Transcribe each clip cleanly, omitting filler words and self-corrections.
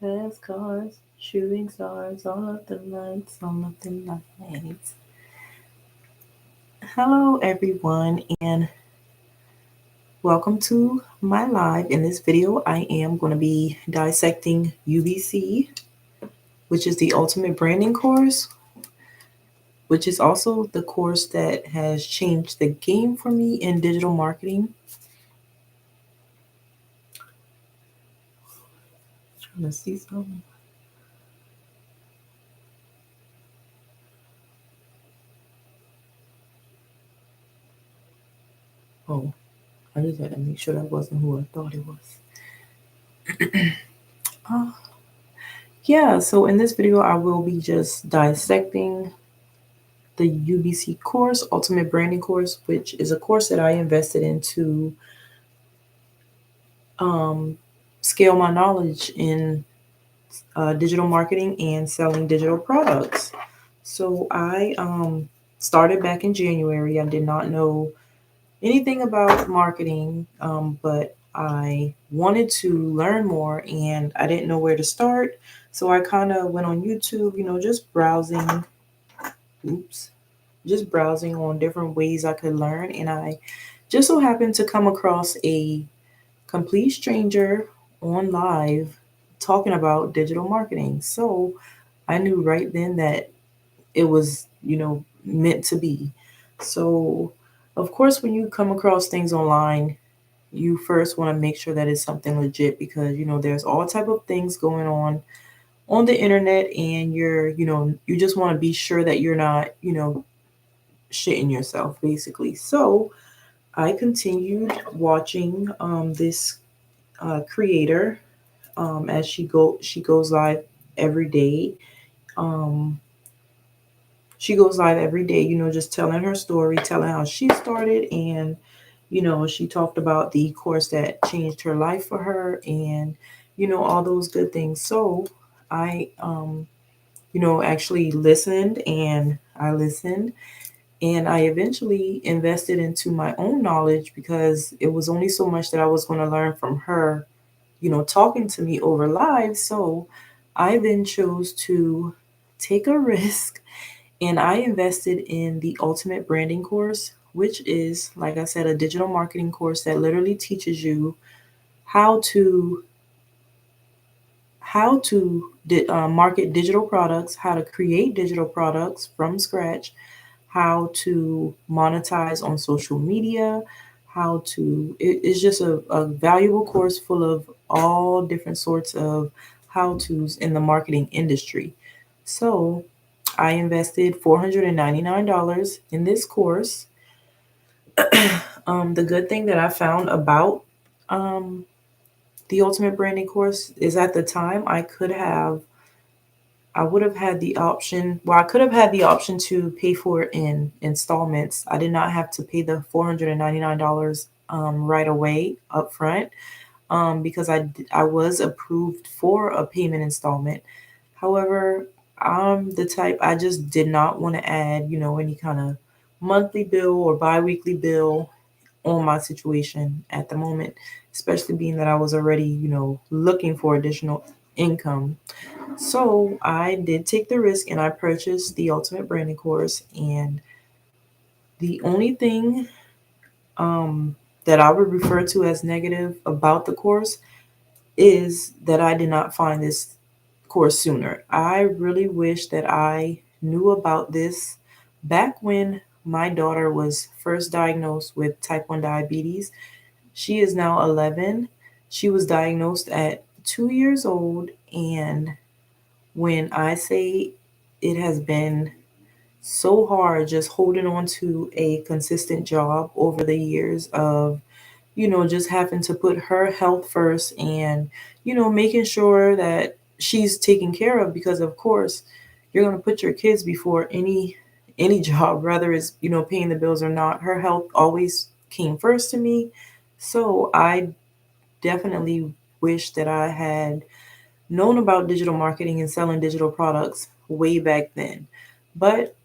Fast cars, shooting stars, all of the lights, all of the lights. Hello, everyone, and welcome to my live. In this video, I am going to be dissecting UBC, which is the Ultimate Branding course, which is also the course that has changed the game for me in digital marketing. Trying to see something. Oh, I just had to make sure that wasn't who I thought it was. Uh, yeah, so in this video, I will be just dissecting the UBC course, Ultimate Branding course, which is a course that I invested in to scale my knowledge in digital marketing and selling digital products. So I started back in January. I did not know anything about marketing, but I wanted to learn more and I didn't know where to start. So I kind of went on YouTube, just browsing. Oops. Just browsing on different ways I could learn. And I just so happened to come across a complete stranger on live talking about digital marketing. So I knew right then that it was, meant to be. So, of course, when you come across things online, you first want to make sure that it's something legit because, there's all type of things going on the internet and you just want to be sure that you're not, shitting yourself basically. So I continued watching this creator as she goes live every day. Um, she goes live every day, just telling her story, telling how she started, and she talked about the course that changed her life for her, and all those good things. So I, actually listened, and I listened and I eventually invested into my own knowledge because it was only so much that I was going to learn from her, talking to me over live. So I then chose to take a risk and I invested in the Ultimate Branding course, which is, like I said, a digital marketing course that literally teaches you how to market digital products, how to create digital products from scratch, how to monetize on social media, it's just a valuable course full of all different sorts of how to's in the marketing industry. So I invested $499 in this course. The good thing that I found about um, the Ultimate Branding course is at the time I would have had the option, well, I could have had the option to pay for it in installments. I did not have to pay the $499 right away up front because I was approved for a payment installment. However, I'm the type, I just did not want to add, any kind of monthly bill or biweekly bill on my situation at the moment, especially being that I was already, looking for additional income. So I did take the risk and I purchased the Ultimate Branding course. And the only thing that I would refer to as negative about the course is that I did not find this course sooner. I really wish that I knew about this back when my daughter was first diagnosed with type 1 diabetes. She is now 11. She was diagnosed at 2 years old. And when I say it has been so hard just holding on to a consistent job over the years of, just having to put her health first and, making sure that she's taken care of because of course you're going to put your kids before any job, whether it's, paying the bills or not. Her health always came first to me. So I definitely wish that I had known about digital marketing and selling digital products way back then. But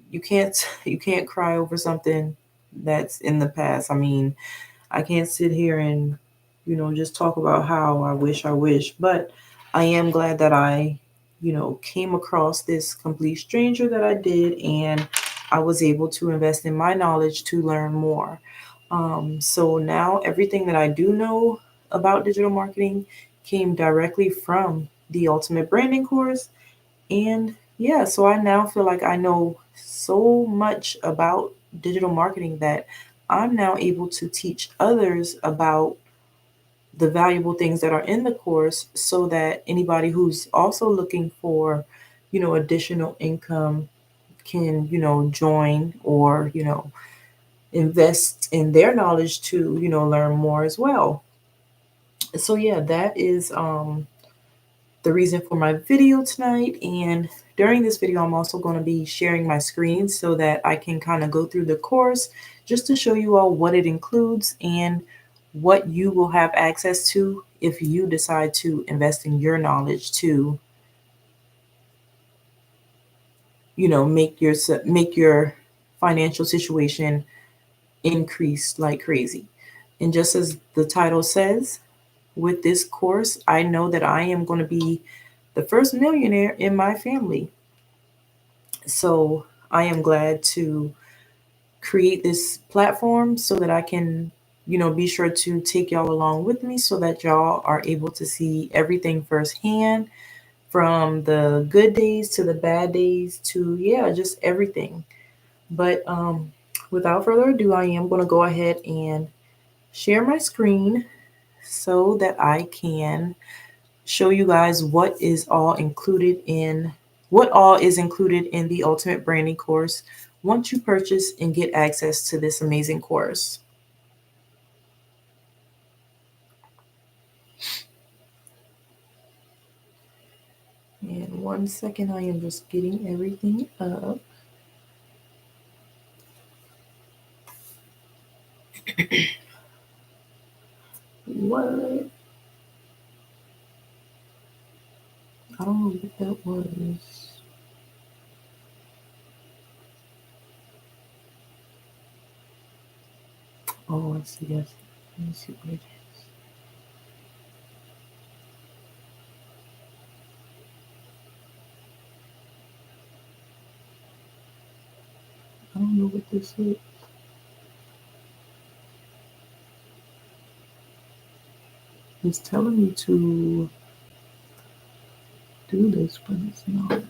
you can't cry over something that's in the past. I mean, I can't sit here and just talk about how I wish, but I am glad that I, came across this complete stranger that I did, and I was able to invest in my knowledge to learn more. So now everything that I do know about digital marketing came directly from the Ultimate Branding course. And yeah, so I now feel like I know so much about digital marketing that I'm now able to teach others about the valuable things that are in the course, so that anybody who's also looking for, additional income can, join or, invest in their knowledge to, learn more as well. So yeah, that is the reason for my video tonight. And during this video, I'm also going to be sharing my screen so that I can kind of go through the course just to show you all what it includes and what you will have access to if you decide to invest in your knowledge to, make your financial situation increase like crazy. And just as the title says, with this course, I know that I am going to be the first millionaire in my family. So I am glad to create this platform so that I can, be sure to take y'all along with me so that y'all are able to see everything firsthand, from the good days to the bad days to, yeah, just everything. But without further ado, I am going to go ahead and share my screen so that I can show you guys what all is included in the Ultimate Branding course once you purchase and get access to this amazing course. And 1 second, I am just getting everything up. What? I don't know what that was. Oh, I see. Yes. Let me see what it is. I don't know what this is. It's telling me to do this, but it's not.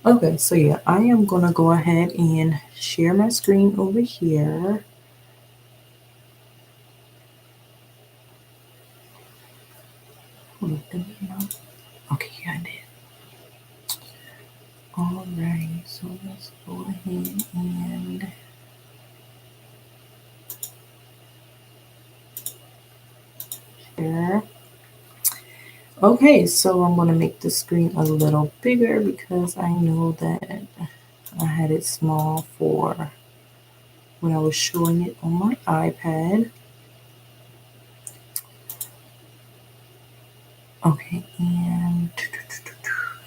Okay, so yeah, I am gonna go ahead and share my screen over here. Okay, yeah, I did. Alright, so let's go ahead and share. Okay, so I'm gonna make the screen a little bigger because I know that I had it small for when I was showing it on my iPad. Okay, and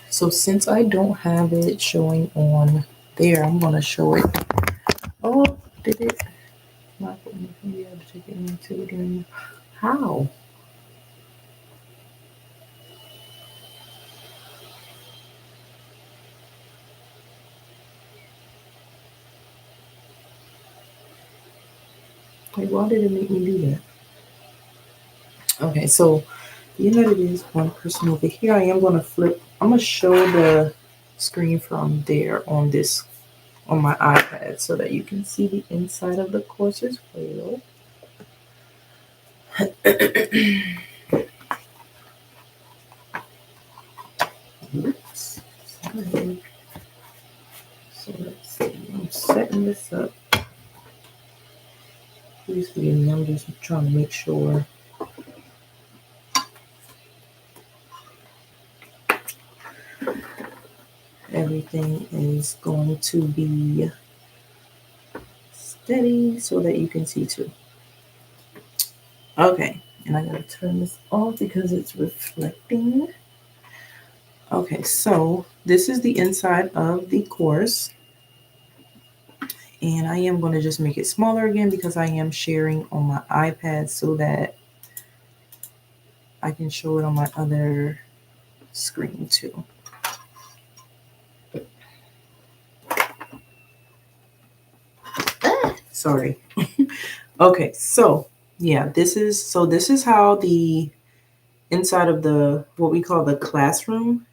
so since I don't have it showing on there, I'm gonna show it. Oh, did it? Not be able to take it into it anymore. How? Like, why did it make me do that? Okay, so you know it is one person over here. I am gonna flip. I'm gonna show the screen from there on my iPad so that you can see the inside of the course as well. Oops. Sorry. So let's see. I'm setting this up. Please forgive me. I'm just trying to make sure everything is going to be steady so that you can see too. Okay, and I gotta turn this off because it's reflecting. Okay, so this is the inside of the course, and I am going to just make it smaller again because I am sharing on my iPad so that I can show it on my other screen too. Sorry. Okay, so yeah, this is how the inside of the what we call the classroom.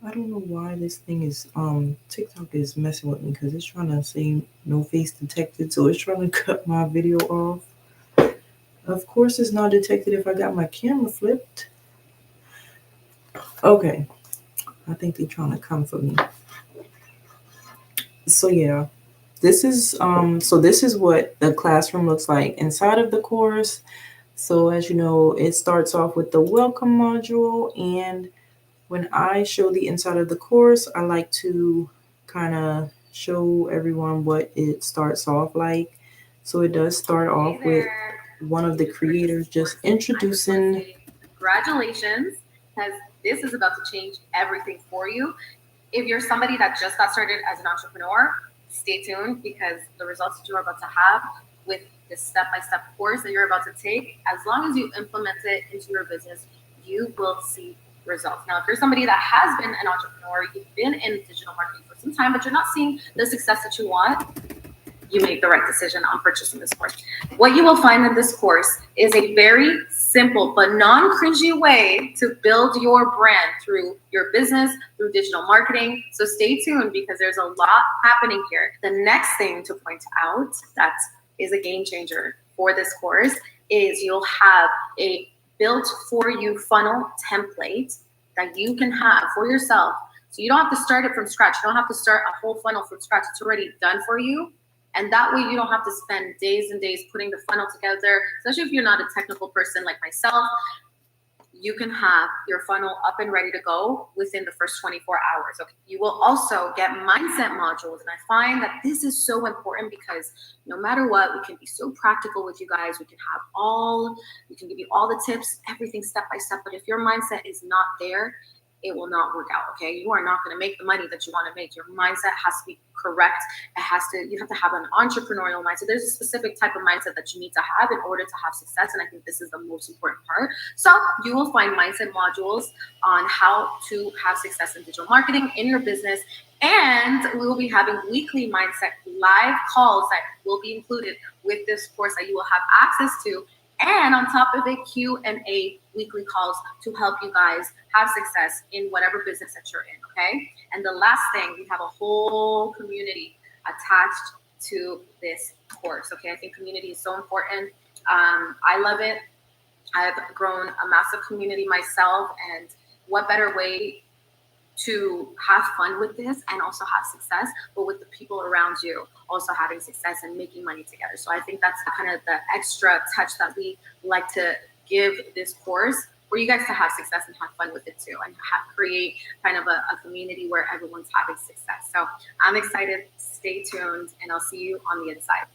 I don't know why this thing is TikTok is messing with me because it's trying to say no face detected, so it's trying to cut my video off. Of course, it's not detected if I got my camera flipped. Okay, I think they're trying to come for me. So yeah, this is what the classroom looks like inside of the course. So as you know, it starts off with the welcome module, and when I show the inside of the course, I like to kind of show everyone what it starts off like. So it does start off with one of the creators just introducing. Congratulations, because this is about to change everything for you. If you're somebody that just got started as an entrepreneur, stay tuned because the results that you're about to have with this step-by-step course that you're about to take, as long as you implement it into your business, you will see results. Now, if you're somebody that has been an entrepreneur, you've been in digital marketing for some time, but you're not seeing the success that you want, you make the right decision on purchasing this course. What you will find in this course is a very simple but non-cringy way to build your brand through your business, through digital marketing. So stay tuned because there's a lot happening here. The next thing to point out that is a game changer for this course is you'll have a built for you funnel template that you can have for yourself. So you don't have to start it from scratch. You don't have to start a whole funnel from scratch. It's already done for you. And that way you don't have to spend days and days putting the funnel together, especially if you're not a technical person like myself. You can have your funnel up and ready to go within the first 24 hours. Okay. You will also get mindset modules. And I find that this is so important because no matter what, we can be so practical with you guys. We can give you all the tips, everything step by step. But if your mindset is not there, it will not work out, okay? You are not going to make the money that you want to make. Your mindset has to be correct. You have to have an entrepreneurial mindset. There's a specific type of mindset that you need to have in order to have success, and I think this is the most important part. So you will find mindset modules on how to have success in digital marketing in your business, and we will be having weekly mindset live calls that will be included with this course that you will have access to. And on top of it, Q&A weekly calls to help you guys have success in whatever business that you're in, okay? And the last thing, we have a whole community attached to this course, okay? I think community is so important. I love it. I've grown a massive community myself, and what better way to have fun with this and also have success, but with the people around you also having success and making money together. So I think that's kind of the extra touch that we like to give this course for you guys to have success and have fun with it too, and create kind of a community where everyone's having success. So I'm excited. Stay tuned, and I'll see you on the inside.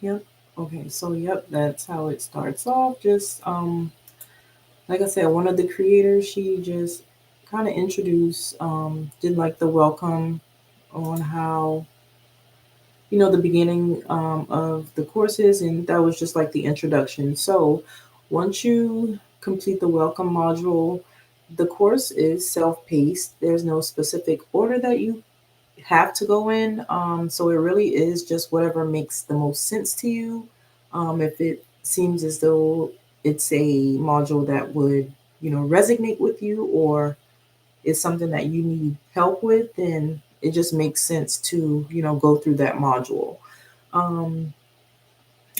Yep. Okay, so yep, that's how it starts off. Just like I said, one of the creators, she just kind of introduced, did like the welcome on how, the beginning of the courses, and that was just like the introduction. So once you complete the welcome module, the course is self-paced. There's no specific order that you have to go in. So it really is just whatever makes the most sense to you. If it seems as though it's a module that would, resonate with you, or is something that you need help with, then it just makes sense to, go through that module. Um,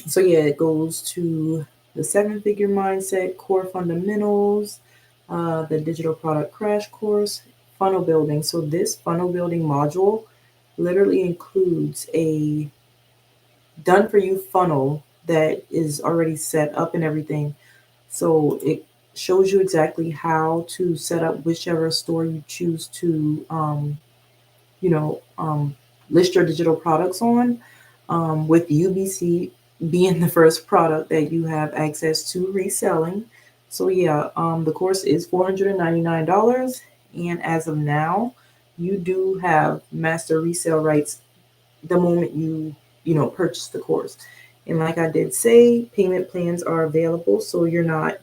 so yeah, it goes to the 7-figure mindset, core fundamentals, the digital product crash course, funnel building. So this funnel building module literally includes a done for you funnel that is already set up and everything. So it shows you exactly how to set up whichever store you choose to, you know, um, list your digital products on, with UBC being the first product that you have access to reselling. So yeah, the course is $499, and as of now, you do have master resale rights the moment you purchase the course. And like I did say, payment plans are available, so you're not,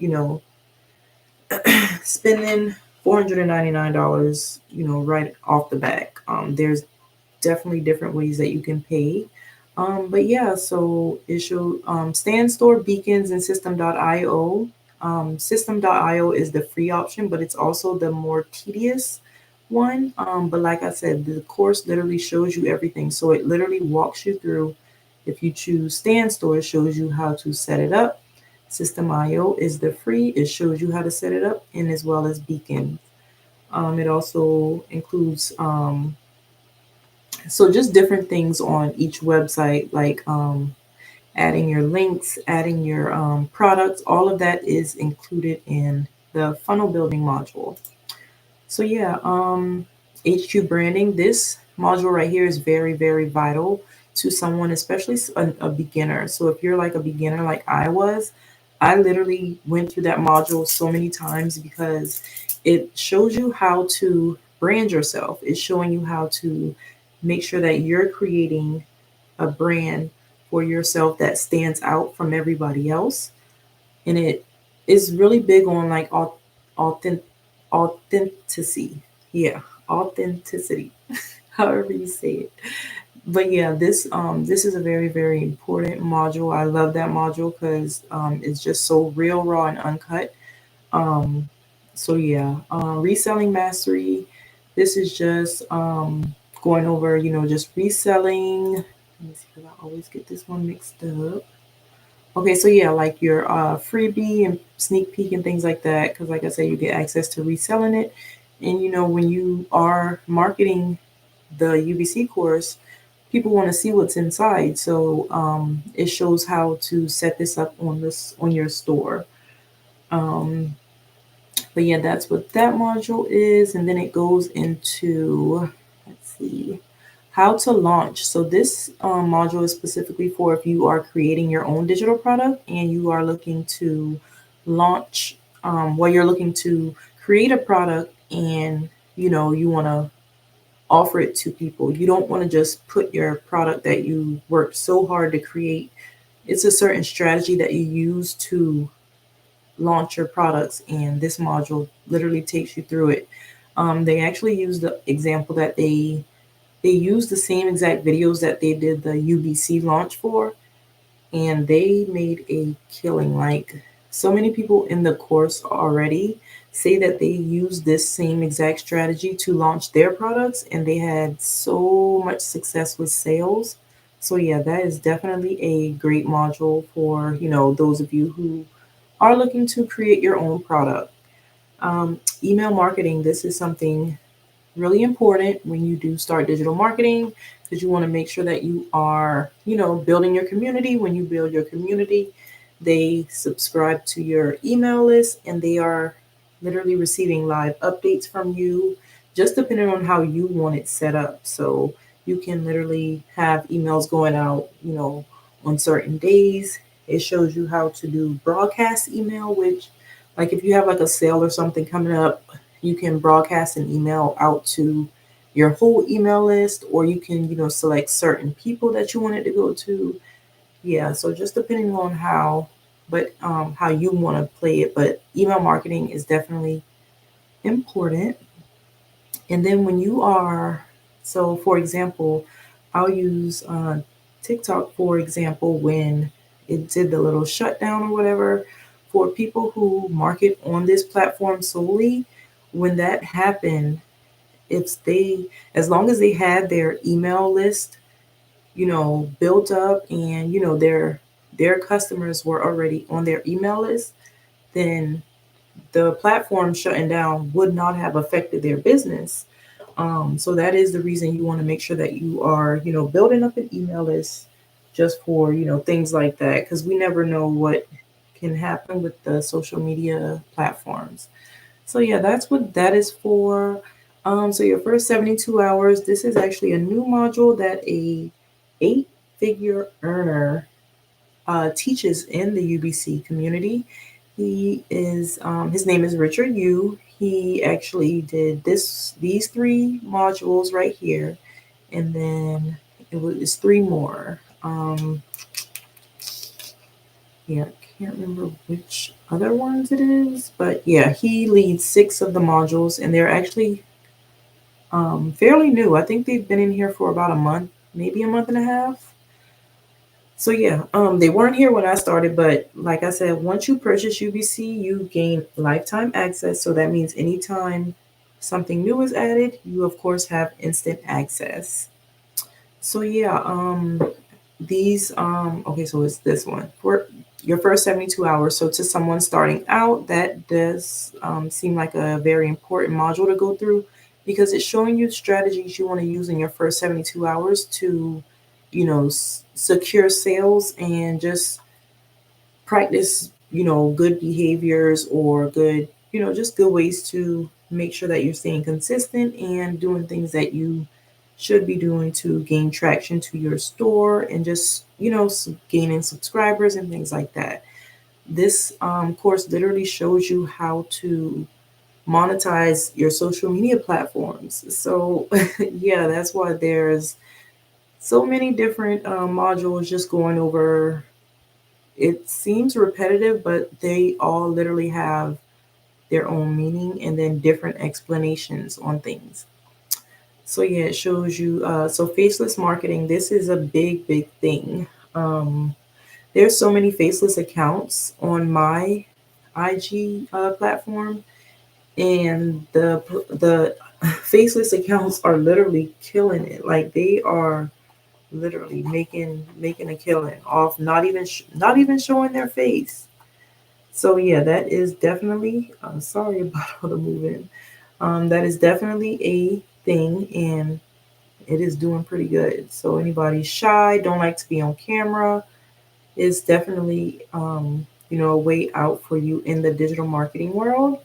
spending $499, right off the back. There's definitely different ways that you can pay. But yeah, so it shows Stand Store, Beacons, and System.io. System.io is the free option, but it's also the more tedious one. But like I said, the course literally shows you everything. So it literally walks you through. If you choose Stand Store, it shows you how to set it up. System.io is the free. It shows you how to set it up, and as well as Beacon. It also includes so just different things on each website, like adding your links, adding your products. All of that is included in the funnel building module. So yeah, HQ branding. This module right here is very, very vital to someone, especially a beginner. So if you're like a beginner, like I was, I literally went through that module so many times because it shows you how to brand yourself. It's showing you how to make sure that you're creating a brand for yourself that stands out from everybody else. And it is really big on like authentic authenticity. Yeah, authenticity. However you say it. But yeah, this is a very, very important module. I love that module because it's just so real, raw, and uncut. Um, so yeah, reselling mastery. This is just going over, just reselling. Let me see, because I always get this one mixed up. Okay, so yeah, like your freebie and sneak peek and things like that. Because like I said, you get access to reselling it, and when you are marketing the UBC course, people want to see what's inside. So it shows how to set this up on your store. Um, but yeah, that's what that module is. And then it goes into, let's see, how to launch. So this module is specifically for if you are creating your own digital product and you are looking to launch, you're looking to create a product and, you want to offer it to people. You don't want to just put your product that you worked so hard to create. It's a certain strategy that you use to launch your products, and this module literally takes you through it. They actually use the example that they use the same exact videos that they did the UBC launch for, and they made a killing. Like so many people in the course already say that they use this same exact strategy to launch their products, and they had so much success with sales. So yeah, that is definitely a great module for those of you who are looking to create your own product. Email marketing. This is something really important when you do start digital marketing because you want to make sure that you are, building your community. When you build your community, they subscribe to your email list and they are literally receiving live updates from you, just depending on how you want it set up. So you can literally have emails going out, on certain days. It shows you how to do broadcast email, which, like, if you have like a sale or something coming up, you can broadcast an email out to your whole email list, or you can, select certain people that you want it to go to. Yeah, so just depending on how you want to play it, but email marketing is definitely important. And then when you are, so for example, I'll use TikTok for example when it did the little shutdown or whatever for people who market on this platform solely. When that happened, if they, as long as they had their email list, built up, and their customers were already on their email list, then the platform shutting down would not have affected their business. So that is the reason you want to make sure that you are, building up an email list just for, things like that, because we never know what can happen with the social media platforms. So yeah, that's what that is for. So your first 72 hours, this is actually a new module that a 8-figure earner teaches in the UBC community. His name is Richard Yu. He actually did these 3 modules right here, and then it's 3 more. Yeah, I can't remember which other ones it is, but yeah, he leads 6 of the modules, and they're actually fairly new. I think they've been in here for about a month, maybe a month and a half. So yeah, they weren't here when I started, but like I said, once you purchase UBC, you gain lifetime access. So that means anytime something new is added, you of course have instant access. So yeah, these okay, so it's this one for your first 72 hours. So to someone starting out, that does seem like a very important module to go through because it's showing you strategies you want to use in your first 72 hours to, secure sales and just practice, good behaviors or good, just good ways to make sure that you're staying consistent and doing things that you should be doing to gain traction to your store and just, gaining subscribers and things like that. This course literally shows you how to monetize your social media platforms. So, yeah, that's why there's so many different modules just going over. It seems repetitive, but they all literally have their own meaning and then different explanations on things. So yeah, it shows you. So faceless marketing. This is a big, big thing. There's so many faceless accounts on my IG platform, and the faceless accounts are literally killing it. Like they are literally making a killing off not even showing their face. So yeah, that is definitely. I'm sorry about all the moving. That is definitely a thing, and it is doing pretty good. So anybody shy, don't like to be on camera, is definitely a way out for you in the digital marketing world.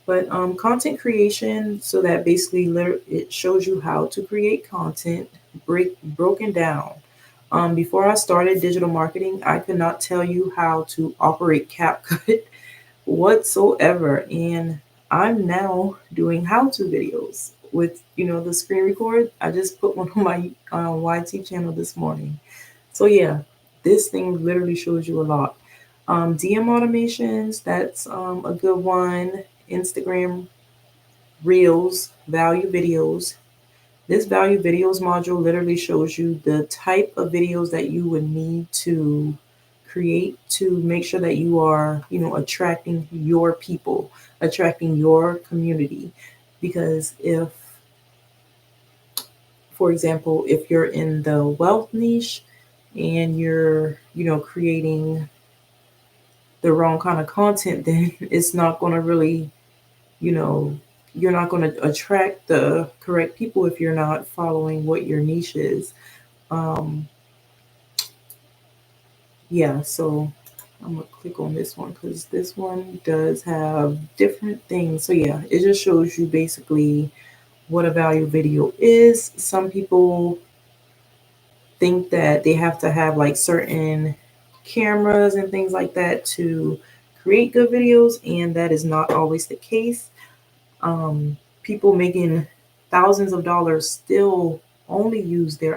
But content creation, so that basically it shows you how to create content broken down. Before I started digital marketing, I could not tell you how to operate CapCut whatsoever. And I'm now doing how-to videos with, the screen record. I just put one on my YT channel this morning. So yeah, this thing literally shows you a lot. DM automations, that's a good one. Instagram Reels, value videos. This value videos module literally shows you the type of videos that you would need to create to make sure that you are, attracting your people, attracting your community. Because if, for example, if you're in the wealth niche and you're, creating the wrong kind of content, then it's not going to really, you know, you're not going to attract the correct people if you're not following what your niche is. Um, yeah, so I'm gonna click on this one because this one does have different things. So yeah, it just shows you basically what a value video is. Some people think that they have to have like certain cameras and things like that to create good videos, and that is not always the case. People making thousands of dollars still only use their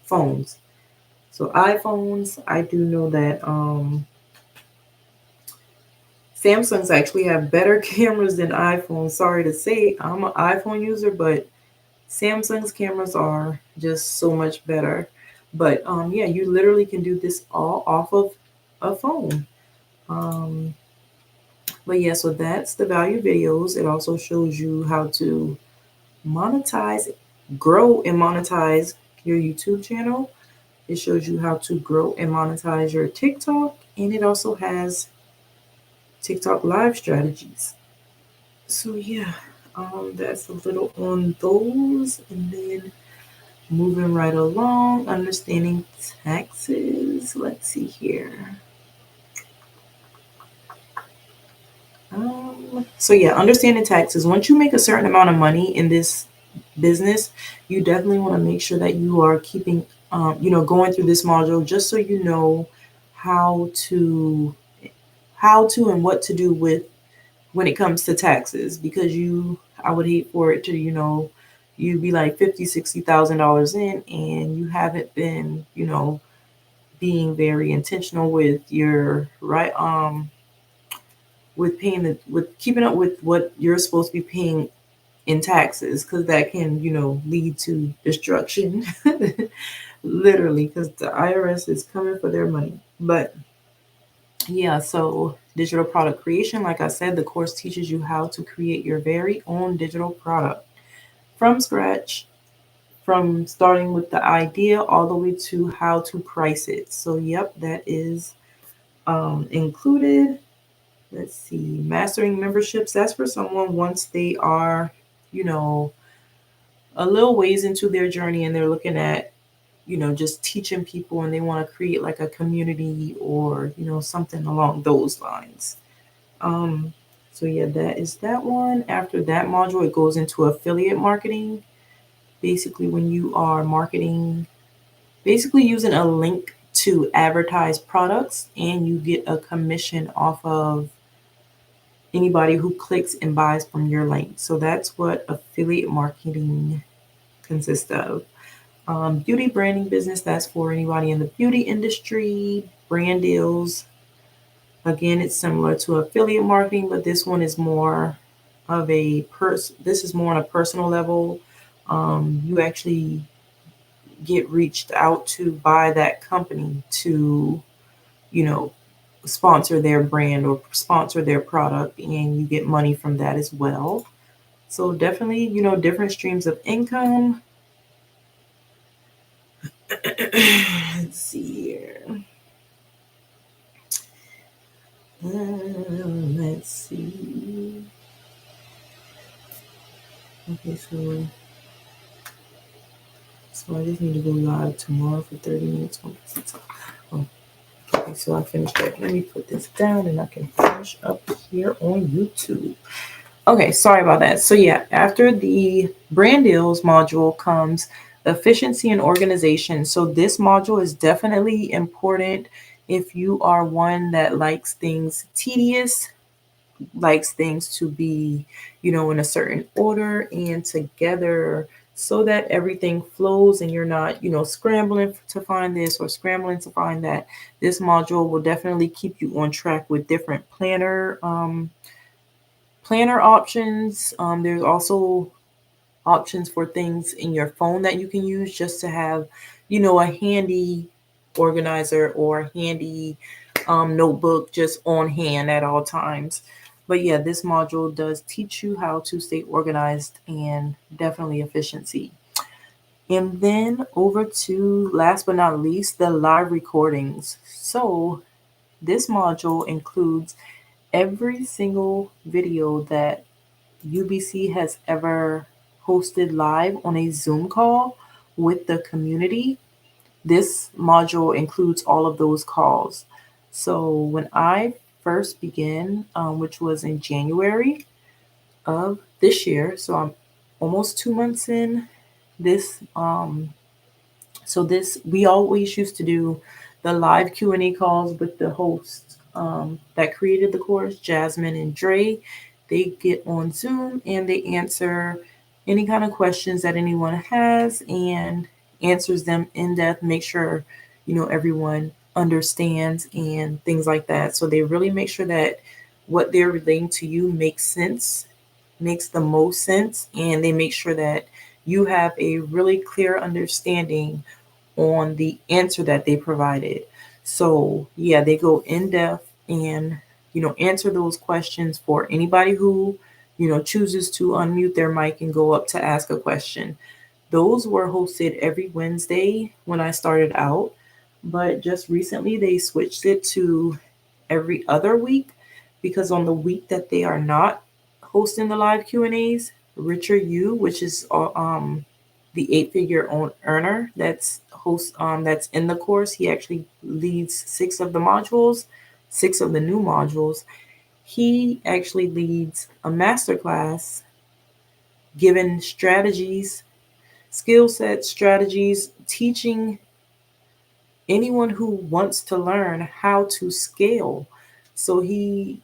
phones. So iPhones, I do know that Samsungs actually have better cameras than iPhones. Sorry to say, I'm an iPhone user, but Samsung's cameras are just so much better. But yeah, you literally can do this all off of a phone. Um, but yeah, so that's the value videos. It also shows you how to monetize, grow and monetize your YouTube channel. It shows you how to grow and monetize your TikTok, and it also has TikTok live strategies. So yeah, that's a little on those, and then moving right along, understanding taxes. Let's see here. So yeah, understanding taxes. Once you make a certain amount of money in this business, you definitely want to make sure that you are keeping, going through this module just so you know how to, and what to do with when it comes to taxes. Because I would hate for it to, you be like 50, $60,000 in, and you haven't been, being very intentional with your right with paying with keeping up with what you're supposed to be paying in taxes, because that can, lead to destruction. Literally, because the IRS is coming for their money. But yeah, so digital product creation, like I said, the course teaches you how to create your very own digital product from scratch, from starting with the idea all the way to how to price it. So yep, that is included. Let's see, mastering memberships. That's for someone once they are, you know, a little ways into their journey and they're looking at, just teaching people and they want to create like a community or, something along those lines. Um, so yeah, that is that one. After that module, it goes into affiliate marketing. Basically, when you are marketing, basically using a link to advertise products and you get a commission off of anybody who clicks and buys from your link. So that's what affiliate marketing consists of. Beauty branding business, that's for anybody in the beauty industry. Brand deals, again, it's similar to affiliate marketing, but this one is more of this is more on a personal level. You actually get reached out to by that company to, you know, sponsor their brand or sponsor their product, and you get money from that as well. So definitely, different streams of income. Let's see here. Let's see. Okay, so I just need to go live tomorrow for 30 minutes. Oh, okay, so I finished that. Let me put this down and I can finish up here on YouTube. Okay, sorry about that. So yeah, after the brand deals module comes efficiency and organization. So this module is definitely important if you are one that likes things tedious, likes things to be, in a certain order and together so that everything flows and you're not, scrambling to find this or scrambling to find that. This module will definitely keep you on track with different planner options. There's also options for things in your phone that you can use just to have, a handy organizer or a handy notebook just on hand at all times. But yeah, this module does teach you how to stay organized and definitely efficiency. And then over to last but not least, the live recordings. So this module includes every single video that UBC has ever hosted live on a Zoom call with the community. This module includes all of those calls. So when I first began, which was in January of this year, so I'm almost 2 months in this. So we always used to do the live Q&A calls with the hosts that created the course, Jasmine and Dre. They get on Zoom and they answer any kind of questions that anyone has and answers them in depth, make sure, everyone understands and things like that. So they really make sure that what they're relating to you makes sense, makes the most sense, and they make sure that you have a really clear understanding on the answer that they provided. So, yeah, they go in depth and, answer those questions for anybody who, chooses to unmute their mic and go up to ask a question. Those were hosted every Wednesday when I started out, but just recently they switched it to every other week because on the week that they are not hosting the live Q&As, Richard Yu, which is the eight-figure earner that's in the course, he actually leads six of the new modules. He actually leads a masterclass giving strategies, skill sets, strategies, teaching anyone who wants to learn how to scale. So he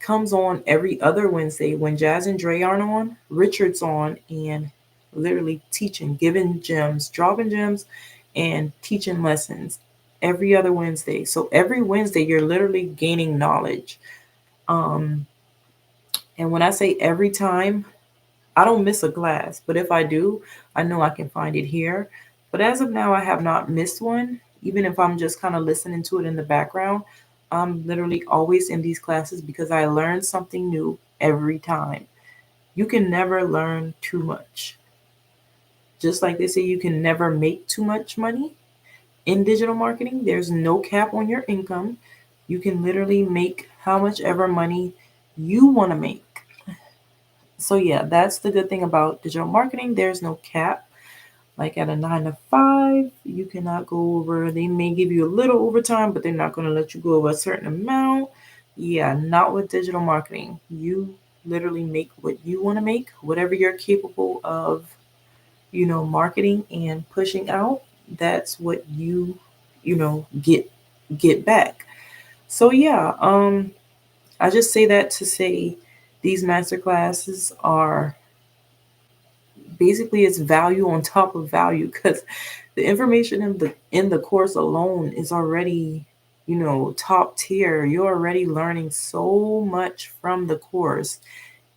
comes on every other Wednesday when Jazz and Dre aren't on. Richard's on and literally teaching, giving gems, dropping gems, and teaching lessons every other Wednesday. So every Wednesday, you're literally gaining knowledge. Um, and when I say every time, I don't miss a class, but if I do, I know I can find it here. But as of now, I have not missed one, even if I'm just kind of listening to it in the background. I'm literally always in these classes because I learn something new every time. You can never learn too much. Just like they say, you can never make too much money in digital marketing. There's no cap on your income. You can literally make how much ever money you want to make. So, yeah, that's the good thing about digital marketing. There's no cap. Like at a 9 to 5, you cannot go over. They may give you a little overtime, but they're not going to let you go over a certain amount. Yeah, not with digital marketing. You literally make what you want to make, whatever you're capable of, marketing and pushing out. That's what you get back. So yeah, I just say that to say these master classes are basically it's value on top of value because the information in the course alone is already top tier. You're already learning so much from the course,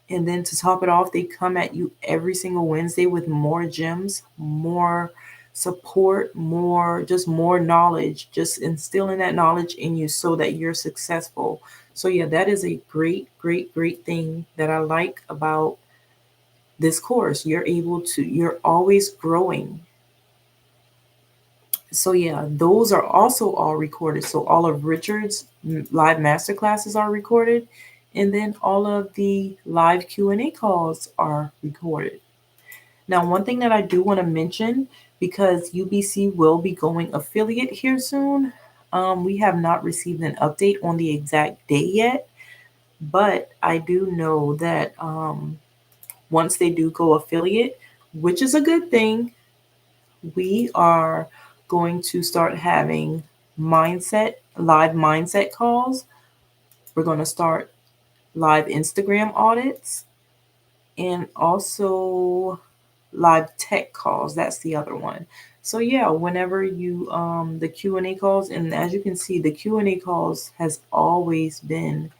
and then to top it off, they come at you every single Wednesday with more gems, more support, more knowledge, just instilling that knowledge in you so that you're successful. So yeah, that is a great, great, great thing that I like about this course. You're always growing. So yeah, those are also all recorded. So all of Richard's live master classes are recorded, and then all of the live Q&A calls are recorded. Now, one thing that I do want to mention, because UBC will be going affiliate here soon, we have not received an update on the exact date yet, but I do know that once they do go affiliate, which is a good thing, we are going to start having live mindset calls. We're going to start live Instagram audits and also live tech calls. That's the other one. So yeah, whenever you the Q&A calls, and as you can see, the Q&A calls has always been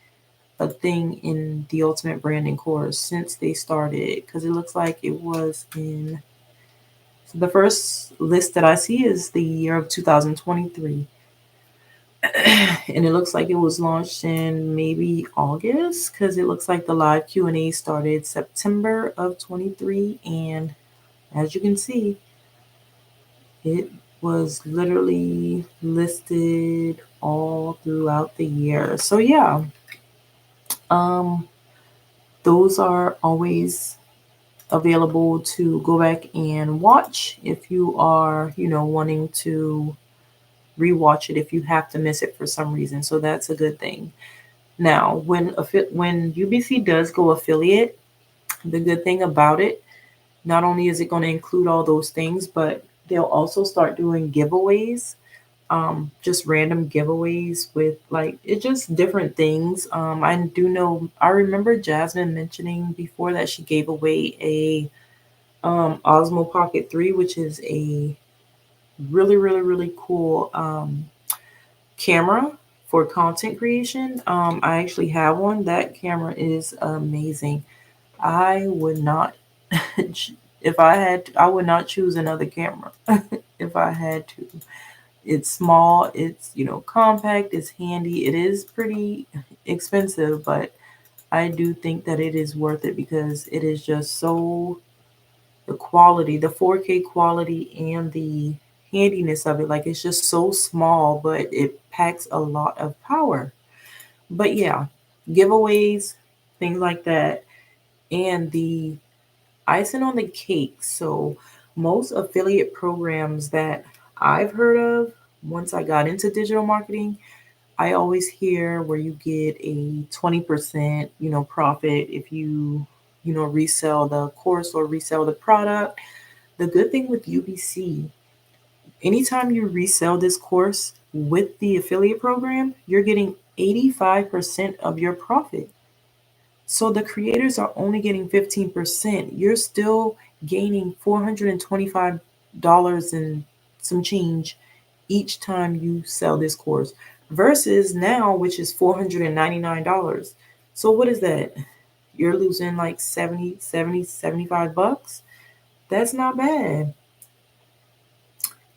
a thing in the Ultimate Branding course since they started, because it looks like it was in the first list that I see is the year of 2023. And it looks like it was launched in maybe August, because it looks like the live Q&A started September of 23, and as you can see, it was literally listed all throughout the year. So yeah, um, those are always available to go back and watch if you are, wanting to rewatch it if you have to miss it for some reason. So that's a good thing. Now, when UBC does go affiliate, the good thing about it, not only is it going to include all those things, but they'll also start doing giveaways, just random giveaways with like it just different things. I remember Jasmine mentioning before that she gave away a Osmo Pocket 3, which is a really, really, really cool camera for content creation. I actually have one. That camera is amazing. I would not, if I had, I would not choose another camera if I had to. It's small, it's, compact, it's handy. It is pretty expensive, but I do think that it is worth it because it is just so, the quality, the 4K quality and the handiness of it, like it's just so small, but it packs a lot of power. But yeah, giveaways, things like that, and the icing on the cake. So most affiliate programs that I've heard of, once I got into digital marketing, I always hear where you get a 20%, profit if you, resell the course or resell the product. The good thing with UBC, anytime you resell this course with the affiliate program, you're getting 85% of your profit. So the creators are only getting 15%. You're still gaining $425 and some change each time you sell this course versus now, which is $499. So what is that? You're losing like 75 bucks. That's not bad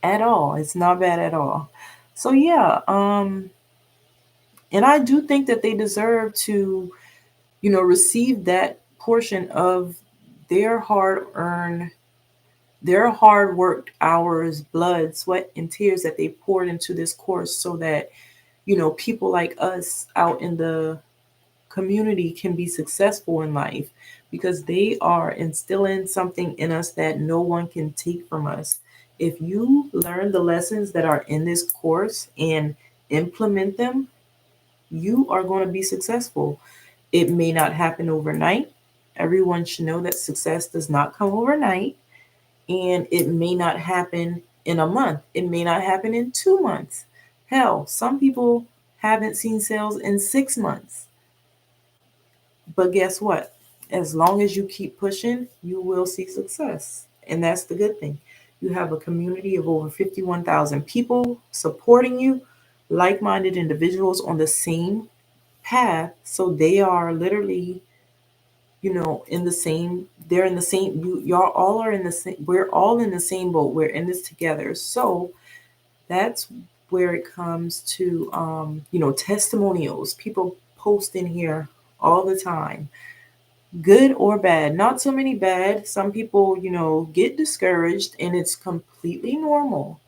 at all. It's not bad at all. So yeah, and I do think that they deserve to, receive that portion of their hard earned, their hard worked hours, blood, sweat, and tears that they poured into this course so that, people like us out in the community can be successful in life because they are instilling something in us that no one can take from us. If you learn the lessons that are in this course and implement them, you are going to be successful. It may not happen overnight. Everyone should know that success does not come overnight, and it may not happen in a month. It may not happen in 2 months. Hell, some people haven't seen sales in 6 months. But guess what? As long as you keep pushing, you will see success. And that's the good thing. You have a community of over 51,000 people supporting you, like minded individuals on the same path. So they are literally, in the same, they're in the same, y'all all are in the same, we're all in the same boat. We're in this together. So that's where it comes to, testimonials. People post in here all the time, good or bad. Not so many bad. Some people, get discouraged, and it's completely normal.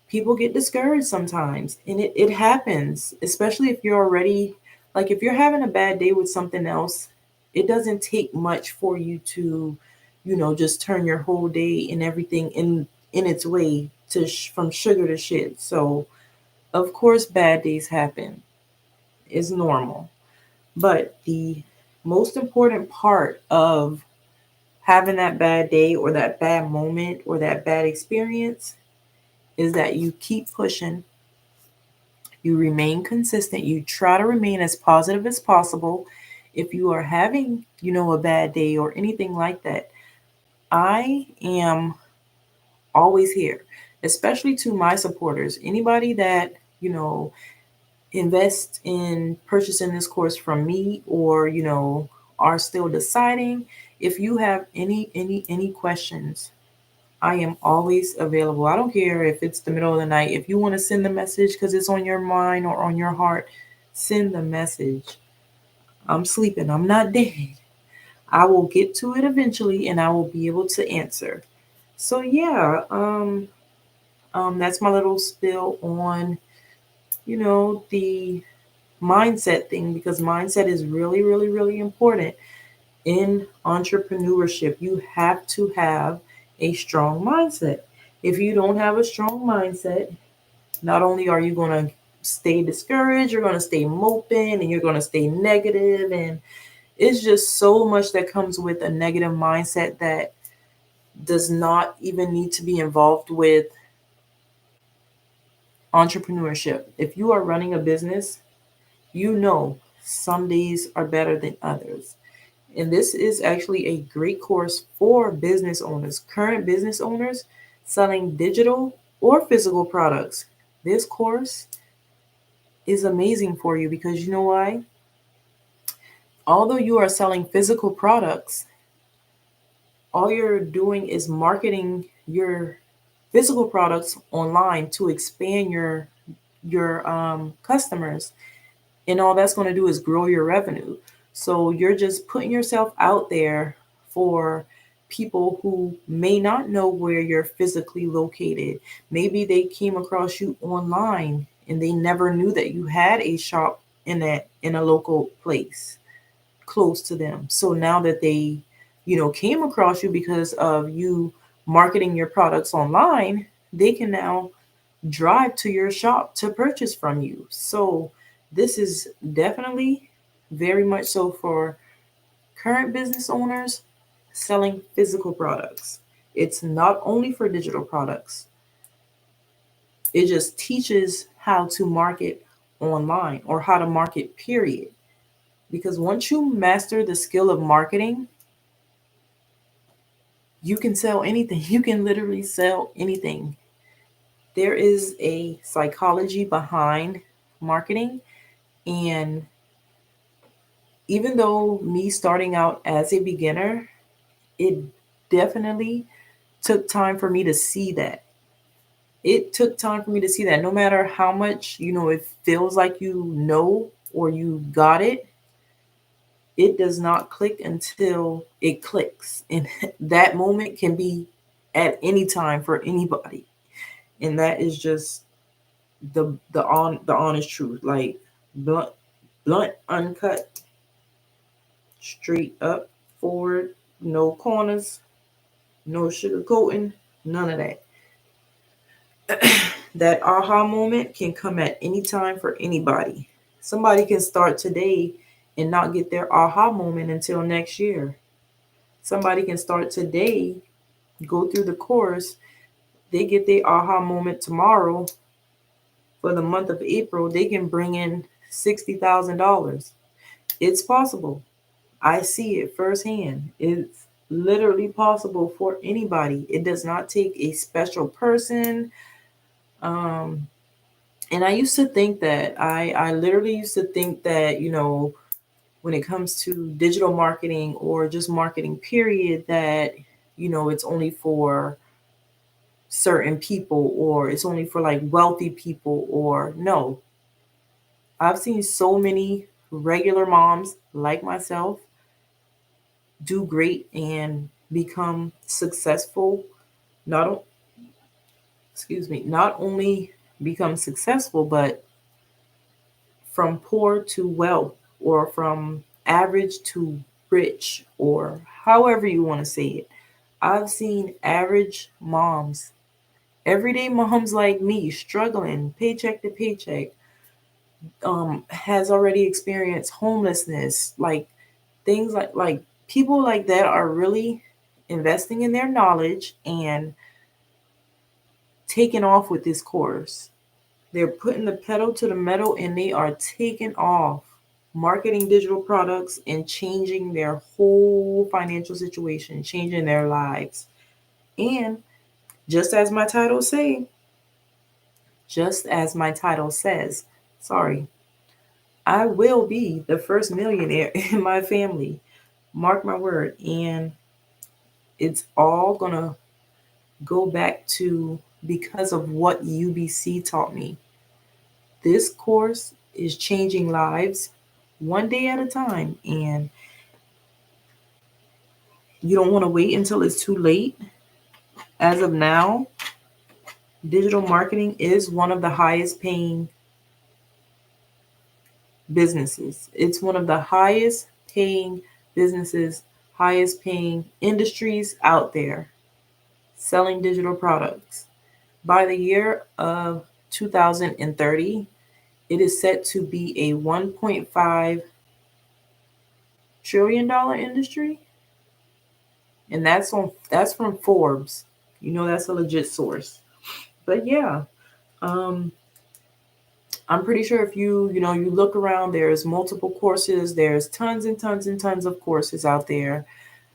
People get discouraged sometimes, and it happens, especially if you're already, like, if you're having a bad day with something else, it doesn't take much for you to, just turn your whole day and everything in its way to from sugar to shit. So, of course, bad days happen. It's normal. But the most important part of having that bad day or that bad moment or that bad experience is that you keep pushing, you remain consistent, you try to remain as positive as possible. If you are having, a bad day or anything like that, I am always here, especially to my supporters. Anybody that, invest in purchasing this course from me or, are still deciding, if you have any questions, I am always available. I don't care if it's the middle of the night. If you want to send the message because it's on your mind or on your heart, send the message. I'm sleeping. I'm not dead. I will get to it eventually and I will be able to answer. So yeah, that's my little spill on, the mindset thing, because mindset is really, really, really important in entrepreneurship. You have to have a strong mindset. If you don't have a strong mindset, not only are you going to stay discouraged, you're going to stay moping and you're going to stay negative. And it's just so much that comes with a negative mindset that does not even need to be involved with entrepreneurship. If you are running a business, some days are better than others. And this is actually a great course for business owners, current business owners selling digital or physical products. This course is amazing for you because you know why? Although you are selling physical products, all you're doing is marketing your physical products online to expand your customers, and all that's going to do is grow your revenue. So you're just putting yourself out there for people who may not know where you're physically located. Maybe they came across you online and they never knew that you had a shop in a local place close to them. So now that they, came across you because of you marketing your products online, they can now drive to your shop to purchase from you. So this is definitely very much so for current business owners selling physical products. It's not only for digital products. It just teaches how to market online or how to market, period. Because once you master the skill of marketing, you can sell anything. You can literally sell anything. there is a psychology behind marketing. And even though me starting out as a beginner, it definitely took time for me to see that. It took time for me to see that no matter how much, it feels like or you got it, it does not click until it clicks. And that moment can be at any time for anybody. And that is just the honest truth. Like blunt, uncut, straight up, forward, no corners, no sugarcoating, none of that. That aha moment can come at any time for anybody. Somebody can start today and not get their aha moment until next year. Somebody can start today, go through the course, they get their aha moment tomorrow. For the month of April, they can bring in $60,000. It's possible. I see it firsthand. It's literally possible for anybody. It does not take a special person. Um, and I used to think that I literally used to think that, when it comes to digital marketing or just marketing period, that, it's only for certain people, or it's only for like wealthy people, or no. I've seen so many regular moms like myself do great and become successful. Not not only become successful, but from poor to wealth, or from average to rich, or however you want to say it. I've seen average moms, everyday moms like me, struggling paycheck to paycheck, has already experienced homelessness, like things like people like that are really investing in their knowledge and taking off with this course. They're putting the pedal to the metal and they are taking off, marketing digital products and changing their whole financial situation, changing their lives. And just as my title say, just as my title says, sorry, I will be the first millionaire in my family. Mark my word. And it's all gonna go back to because of what UBC taught me. This course is changing lives one day at a time, and you don't want to wait until it's too late. As of now, digital marketing is one of the highest paying businesses. It's one of the highest paying businesses, highest paying industries out there selling digital products. By the year of 2030, it is set to be a $1.5 trillion industry, and that's from Forbes. That's a legit source. But yeah, um, I'm pretty sure if you look around, there's multiple courses. There's tons and tons and tons of courses out there.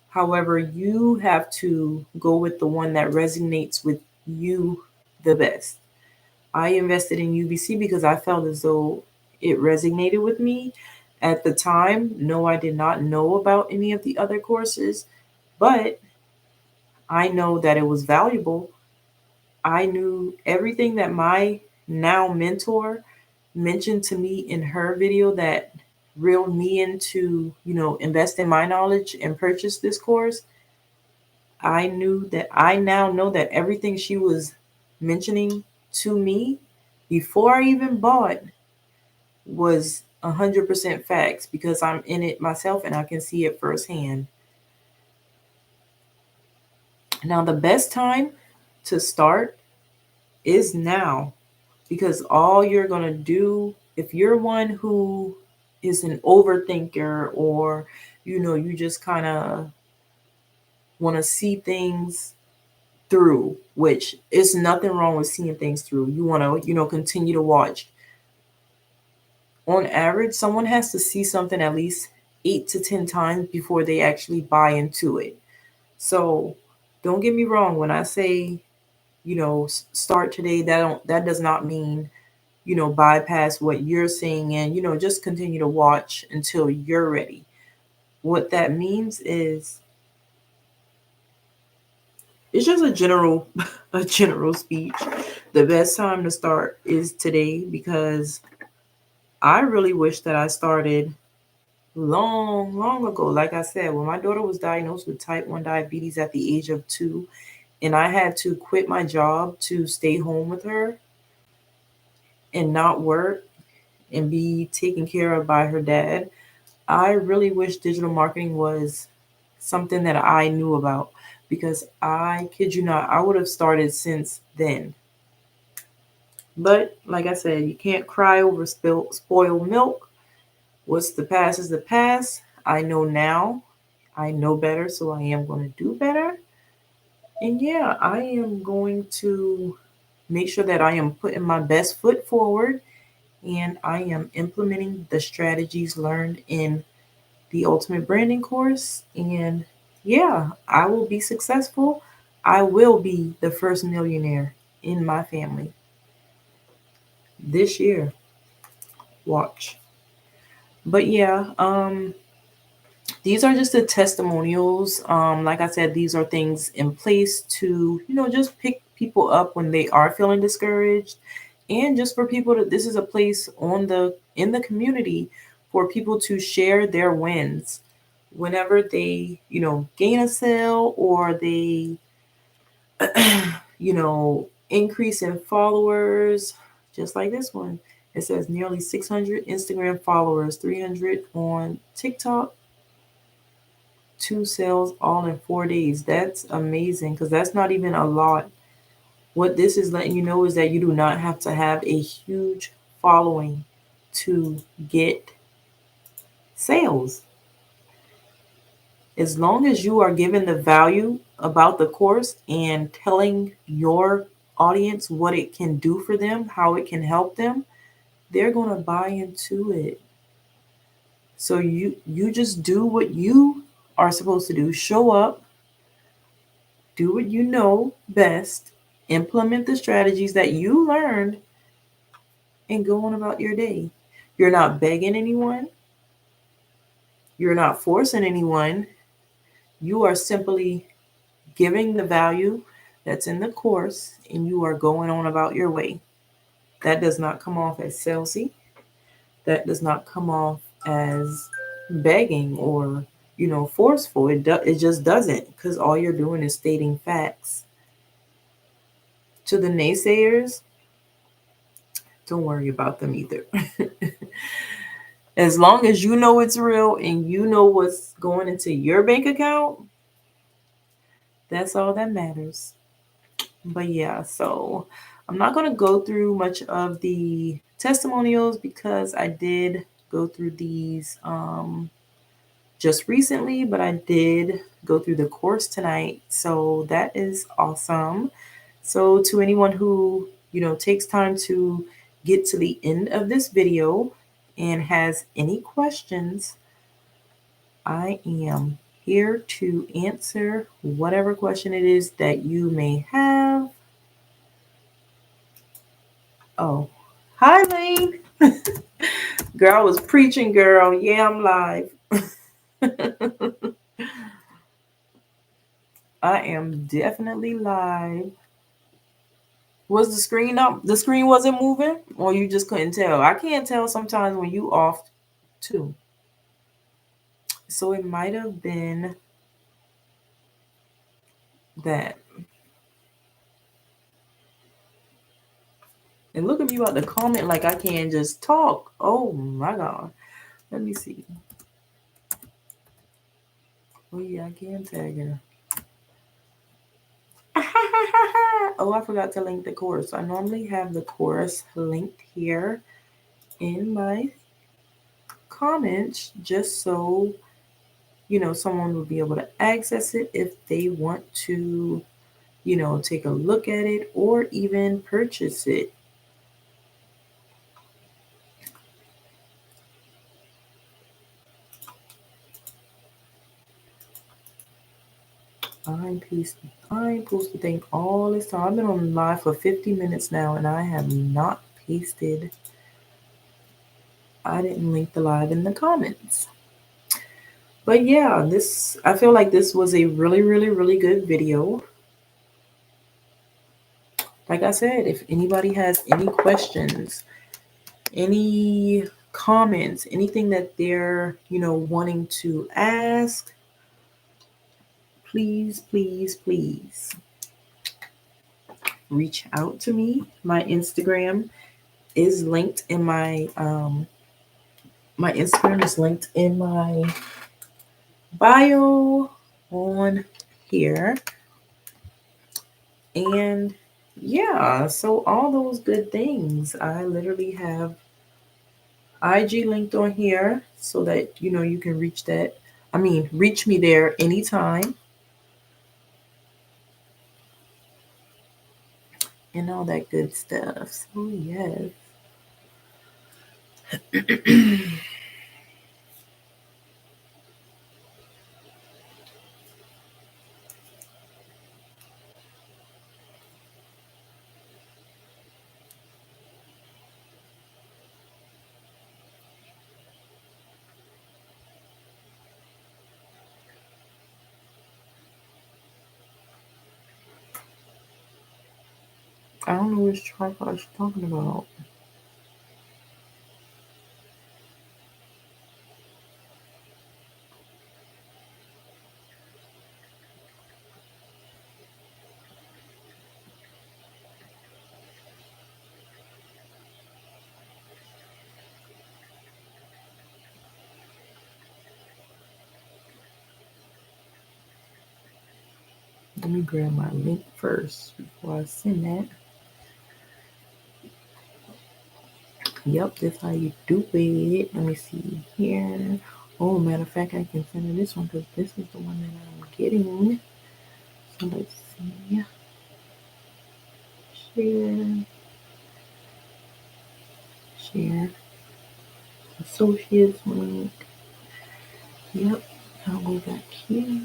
However, you have to go with the one that resonates with you the best. I invested in UBC because I felt as though it resonated with me. At the time, no, I did not know about any of the other courses, but I know that it was valuable. I knew everything that my now mentor mentioned to me in her video that reeled me into, invest in my knowledge and purchase this course. I knew that I now know that everything she was mentioning to me before I even bought was 100% facts because I'm in it myself and I can see it firsthand. Now, the best time to start is now, because all you're going to do, if you're one who is an overthinker, or you just kind of want to see things through, which is nothing wrong with seeing things through. You want to continue to watch. On average, someone has to see something at least 8 to 10 times before they actually buy into it. So don't get me wrong when I say start today. That does not mean, bypass what you're seeing and, just continue to watch until you're ready. What that means is it's just a general a general speech. The best time to start is today because I really wish that I started long, long ago. Like I said, when my daughter was diagnosed with type 1 diabetes at the age of 2, and I had to quit my job to stay home with her and not work and be taken care of by her dad, I really wish digital marketing was something that I knew about because I kid you not, I would have started since then. But like I said, you can't cry over spoiled milk. What's the past is the past. I know now. I know better, so I am going to do better. And yeah, I am going to make sure that I am putting my best foot forward and I am implementing the strategies learned in the Ultimate Branding course. And yeah, I will be successful. I will be the first millionaire in my family this year. Watch. But yeah, these are just the testimonials. Like I said, these are things in place to, just pick people up when they are feeling discouraged. And just for people to, this is a place in the community for people to share their wins whenever they, gain a sale or they, increase in followers, just like this one. It says nearly 600 Instagram followers, 300 on TikTok, 2 sales all in 4 days. That's amazing because that's not even a lot. What this is letting you know is that you do not have to have a huge following to get sales. As long as you are giving the value about the course and telling your audience what it can do for them, how it can help them, they're going to buy into it. So you just do what you are supposed to do. Show up, do what you know best, implement the strategies that you learned, and go on about your day. You're not begging anyone, you're not forcing anyone. You are simply giving the value that's in the course, and you are going on about your way. That does not come off as salesy. That does not come off as begging or, forceful. It just doesn't, because all you're doing is stating facts. To the naysayers, don't worry about them either. As long as you know it's real and you know what's going into your bank account, that's all that matters. But yeah, so I'm not going to go through much of the testimonials because I did go through these just recently, but I did go through the course tonight. So that is awesome. So to anyone who, takes time to get to the end of this video and has any questions, I am here to answer whatever question it is that you may have. Oh, hi, Lane. Girl, I was preaching, girl. Yeah, I'm live. I am definitely live. Was the screen up? The screen wasn't moving, or you just couldn't tell? I can't tell sometimes when you off too. So it might have been that. And look at you about to comment like I can't just talk. Oh my God. Let me see. Oh yeah, I can tag her. Oh, I forgot to link the course. I normally have the course linked here in my comments just so someone will be able to access it if they want to take a look at it or even purchase it. I'm supposed to think all this time. I've been on live for 50 minutes now and I have not pasted. I didn't link the live in the comments. But yeah, I feel like this was a really, really, really good video. Like I said, if anybody has any questions, any comments, anything that they're, wanting to ask, please, please, please reach out to me. My Instagram is linked in my Instagram is linked in my bio on here. And yeah, so all those good things. I literally have IG linked on here so that you can reach me there anytime and all that good stuff. So yes. I don't know which tripod she's talking about. Let me grab my link first before I send that. Yep, that's how you do it. Let me see here. Oh, matter of fact, I can send her this one because this is the one that I'm getting. So let's see. Share. Share. Associates link. Yep. I'll go back here.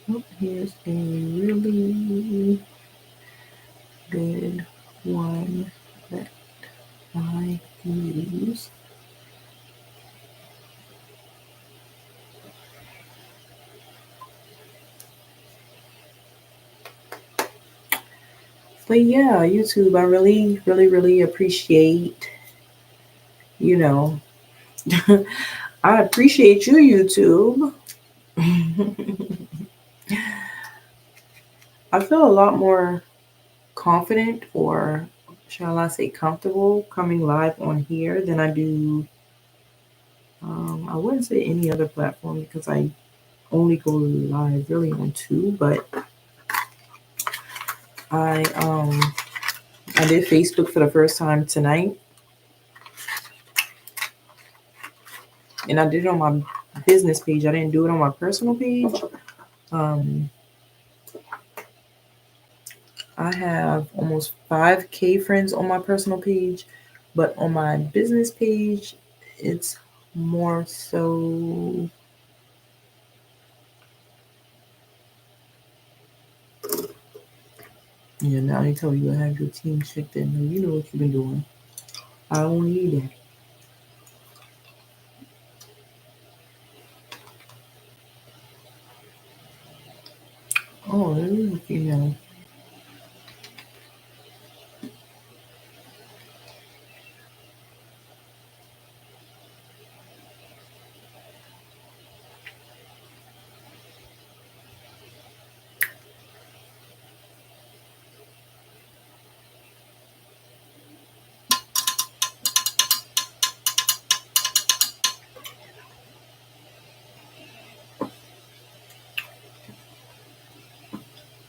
Oh, here's a really good one that I use. But yeah, YouTube, I really, really, really appreciate, you know, I appreciate you, YouTube. I feel a lot more confident, or shall I say comfortable, coming live on here than I do. I wouldn't say any other platform because I only go live really on two, but I did Facebook for the first time tonight, and I did it on my business page. I didn't do it on my personal page. Um, I have almost 5K friends on my personal page, but on my business page, it's more so. Yeah, now they tell you I have your team checked in. You know what you've been doing. I don't need that. Oh, there is a female.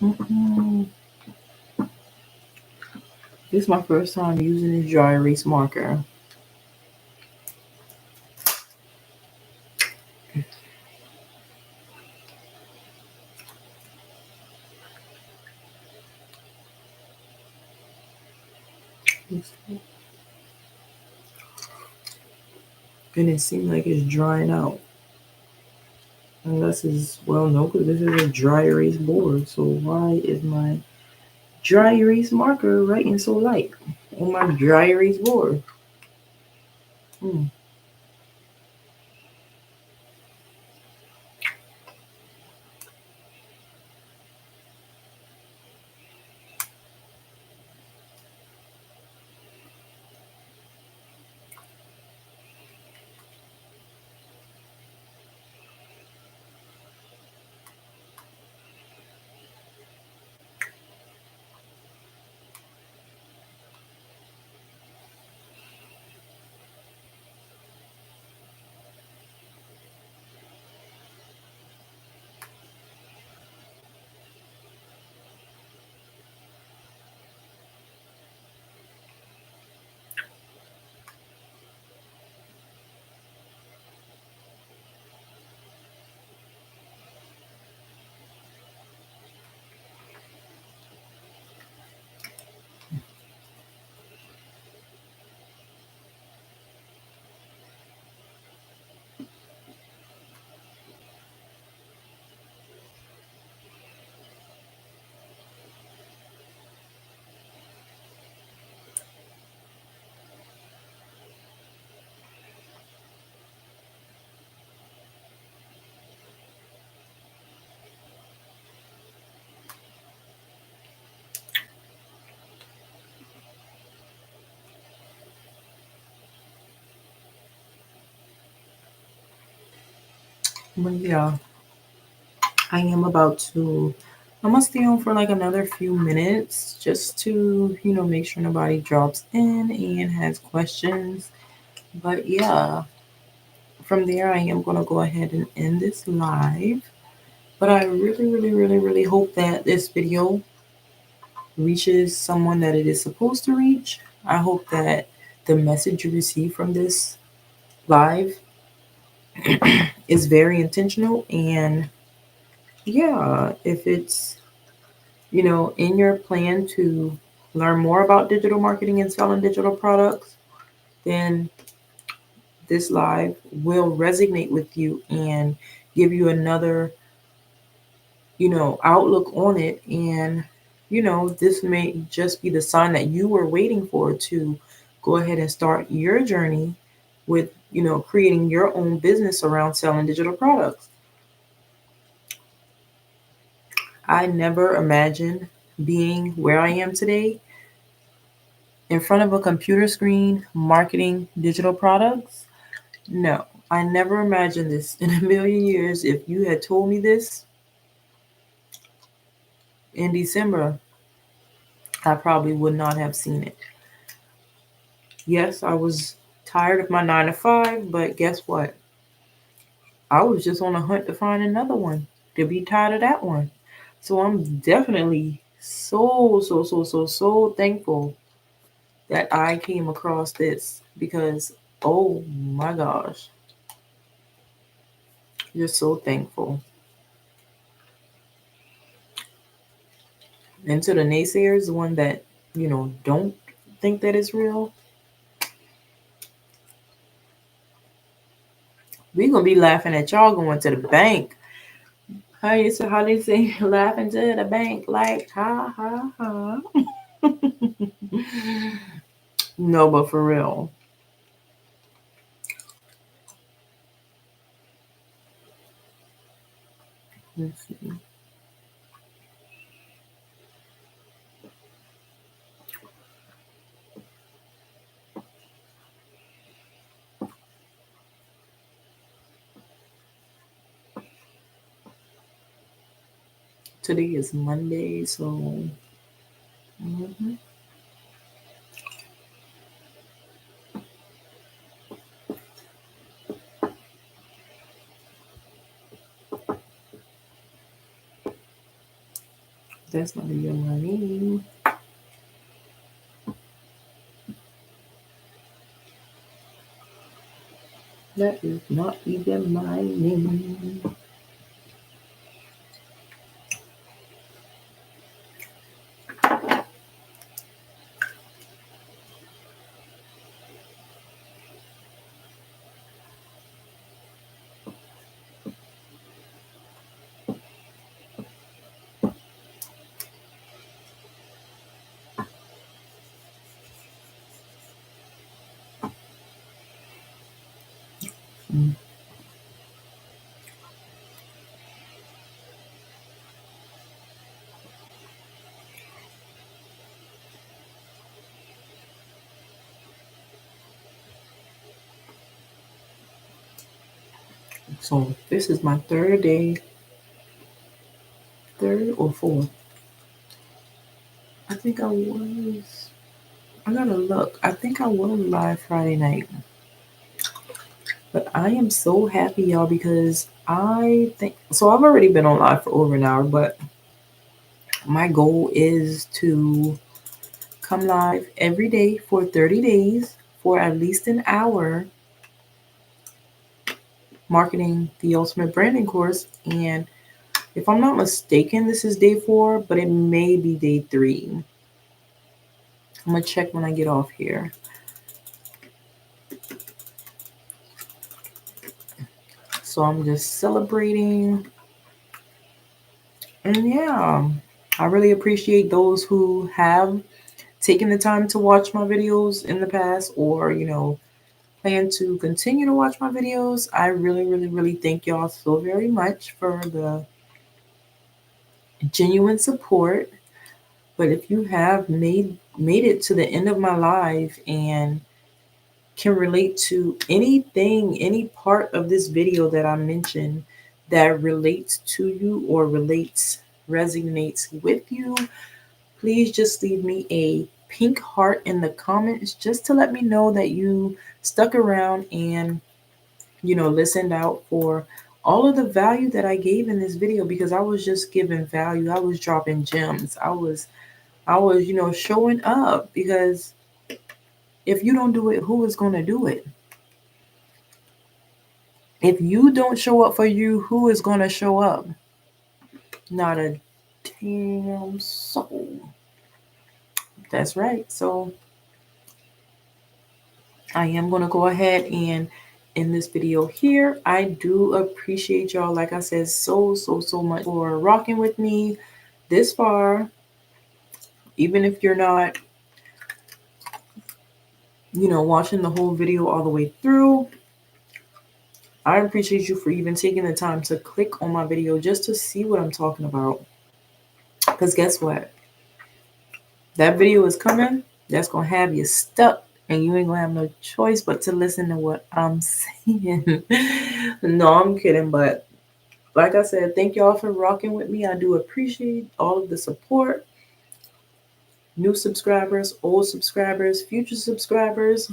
Mm-mm. This is my first time using a dry erase marker. and it seems like it's drying out. Unless it's, well, no, because this is a dry erase board. So why is my dry erase marker writing so light on my dry erase board? Hmm. But yeah, I am about to. I'm gonna stay on for like another few minutes just to, make sure nobody drops in and has questions. But yeah, from there, I am gonna go ahead and end this live. But I really, really, really, really hope that this video reaches someone that it is supposed to reach. I hope that the message you receive from this live is very intentional. And yeah, if it's, in your plan to learn more about digital marketing and selling digital products, then this live will resonate with you and give you another, outlook on it. And, this may just be the sign that you were waiting for to go ahead and start your journey with, creating your own business around selling digital products. I never imagined being where I am today in front of a computer screen marketing digital products. No, I never imagined this in a million years. If you had told me this in December, I probably would not have seen it. Yes, I was tired of my 9 to 5, but guess what? I was just on a hunt to find another one to be tired of that one. So I'm definitely so, so, so, so, so thankful that I came across this because, oh my gosh, just so thankful. And to the naysayers, the one that, don't think that it's real, we gonna be laughing at y'all going to the bank. How they say laughing to the bank like ha ha ha. No, but for real. Let's see. Today is Monday, so mhm. That's not even my name. That is not even my name. So this is my third day, third or fourth. I think I gotta look. I think I was live Friday night. But I am so happy, y'all, because I think so. I've already been on live for over an hour, but my goal is to come live every day for 30 days for at least an hour marketing the ultimate branding course. And if I'm not mistaken, this is day 4, but it may be day 3. I'm gonna check when I get off here. So I'm just celebrating. And yeah, I really appreciate those who have taken the time to watch my videos in the past, or, plan to continue to watch my videos. I really, really, really thank y'all so very much for the genuine support. But if you have made it to the end of my life and can relate to anything, any part of this video that I mentioned that relates to you or resonates with you, please just leave me a pink heart in the comments just to let me know that you stuck around and, listened out for all of the value that I gave in this video, because I was just giving value. I was dropping gems. I was, showing up, because if you don't do it, who is going to do it? If you don't show up for you, who is going to show up? Not a damn soul. That's right. So I am going to go ahead and end this video here. I do appreciate y'all, like I said, so, so, so much for rocking with me this far. Even if you're not, watching the whole video all the way through, I appreciate you for even taking the time to click on my video just to see what I'm talking about. Because guess what? That video is coming. That's going to have you stuck. And you ain't going to have no choice but to listen to what I'm saying. No, I'm kidding. But like I said, thank y'all for rocking with me. I do appreciate all of the support. New subscribers, old subscribers, future subscribers.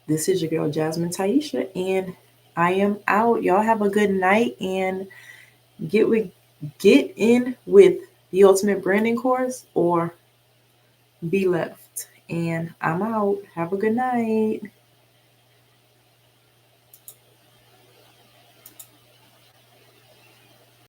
This is your girl, Jasmine Taisha, and I am out. Y'all have a good night and get in with the ultimate branding course, or be left. And I'm out. Have a good night.